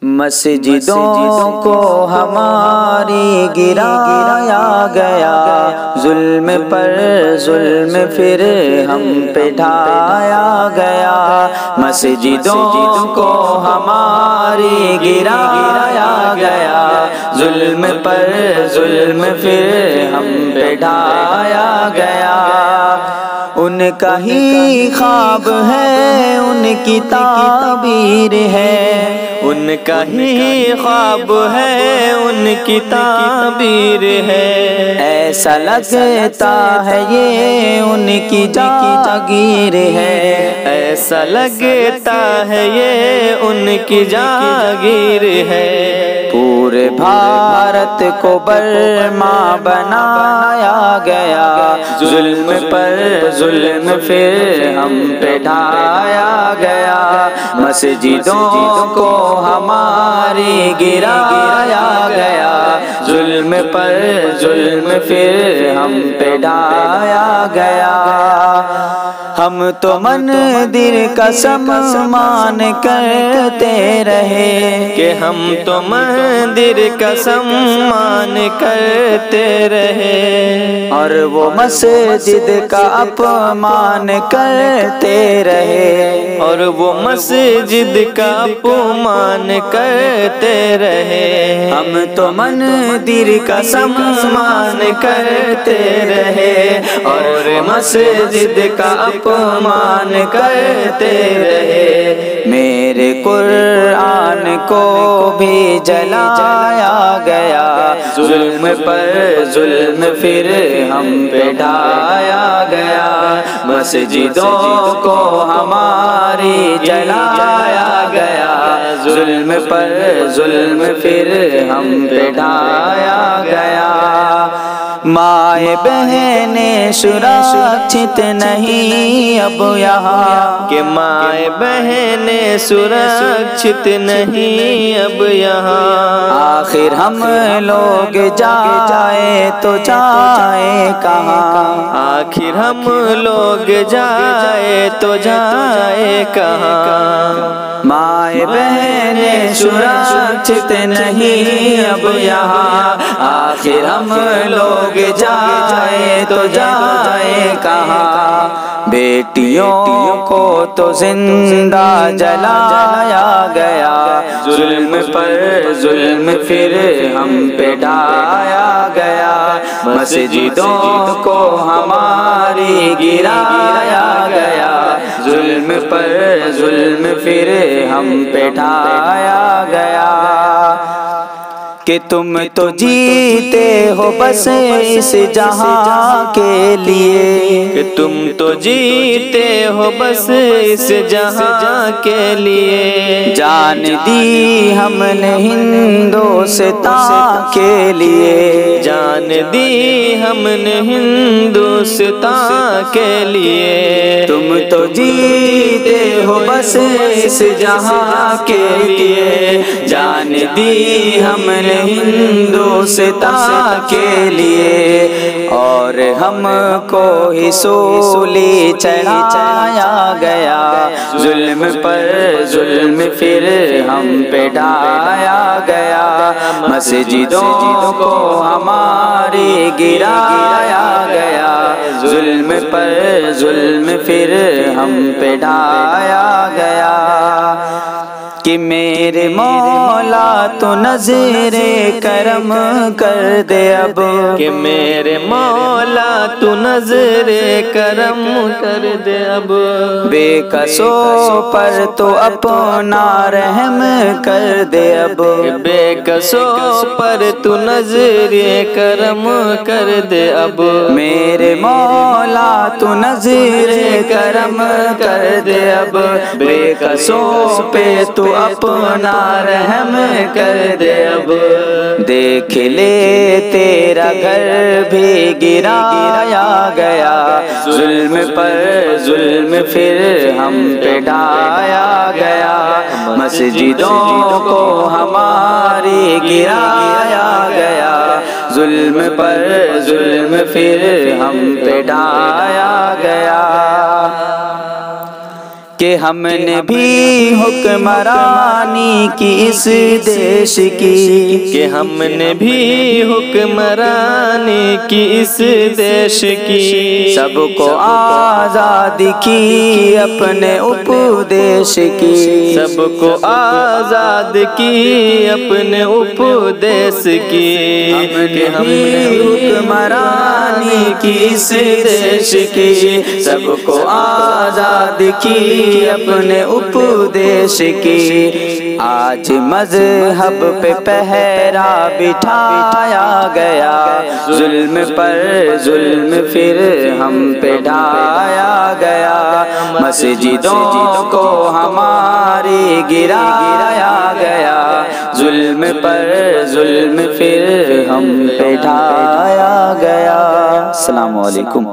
مسجدوں کو ہماری گرایا گیا، ظلم پر ظلم پھر ہم پہ ڈھایا گیا۔ مسجدوں کو ہماری گرایا گیا، ظلم پر ظلم پھر ہم پہ ڈھایا گیا۔ ان کا ہی خواب ہے، ان کی تعبیر ہے، ان کا ہی خواب ہے، ان کی تعبیر ہے۔ ایسا لگتا ہے یہ ان کی جاگیر ہے، ایسا لگتا ہے یہ ان کی جاگیر ہے۔ پورے بھارت کو برما بنایا گیا، ظلم پر ظلم پھر ہم پہ ڈھایا گیا۔ مسجدوں کو ہماری گرایا گیا، ظلم پر ظلم پھر ہم پہ ڈھایا گیا۔ ہم تو مندر کا سامان کرتے رہے، کہ ہم تو مندر کا سامان کرتے رہے، اور وہ مسجد کا اپمان کرتے رہے، اور وہ مسجد کا اپمان کرتے رہے۔ ہم تو مندر کا سامان کرتے رہے، اور مسجد کا اپمان کرتے رہے۔ میرے قرآن کو بھی جلایا گیا، ظلم پر ظلم پھر ہم پہ ڈھایا گیا۔ مسجدوں کو ہماری جلایا گیا، ظلم پر ظلم پھر ہم پہ ڈھایا گیا۔ مائیں بہنیں سرکشت نہیں اب یہاں، کہ مائیں بہنیں سرکشت نہیں اب یہاں۔ آخر ہم لوگ جائیں تو جائیں کہاں، آخر ہم لوگ جائیں تو جائیں کہاں۔ مائیں بہنیں سرکشت نہیں اب یہاں، آخر ہم لوگ جائیں تو جائیں کہاں۔ بیٹیوں کو تو زندہ جلایا گیا، ظلم پر ظلم پھر ہم پہ ڈھایا گیا۔ مسجدوں کو ہماری گرایا گیا، ظلم پر ظلم پھر ہم پہ ڈھایا گیا۔ کہ تم تو جیتے ہو بس اس جہاں کے لیے، کہ تم تو جیتے ہو بس اس جہاں کے لیے۔ جان دی ہم نے ہندوستان کے لیے، جان دی ہم نے ہندوستان کے لیے۔ تم تو جیتے ہو بس اس جہاں کے لیے، جان دی ہم نے ہندوستان کے لیے، اور ہم کو ہی سولی چڑھایا گیا، ظلم پر ظلم پھر ہم پہ ڈھایا گیا۔ مسجدوں کو ہماری گرایا گیا، ظلم پر ظلم پھر ہم پہ ڈھایا گیا۔ کہ میرے مولا تو نظر کرم کر دے اب، کہ میرے مولا تو نظر کرم کر دے اب۔ بے قصوں پر تو اپنا رحم کر دے اب، بے قصوں پر تو نظر کرم کر دے اب۔ میرے مولا تو نظر کرم کر دے اب، بے قصوں پہ تو اپنا رحم کر دے اب۔ دیکھ لے تیرا گھر بھی گرایا گیا، ظلم پر ظلم پھر ہم پہ ڈھایا گیا۔ مسجدوں کو ہماری گرایا گیا، ظلم پر ظلم پھر ہم پہ ڈھایا گیا۔ کہ ہم نے بھی حکمرانی کی اس دیش کی، کہ ہم نے بھی حکمرانی کی اس دیش کی، سب کو آزاد کی اپنے اپدیش کی، سب کو آزاد کی اپنے اپدیش کی، کہ ہم نے حکمرانی کی اس دیش کی، سب کو آزاد کی اپنے اپدیش کی۔ آج مذہب پہ پہرا بٹھایا گیا، ظلم پر ظلم پھر ہم پہ ڈھایا گیا، مسجدوں کو ہماری گرایا گیا، ظلم پر ظلم پھر ہم پہ ڈھایا گیا۔ السلام علیکم۔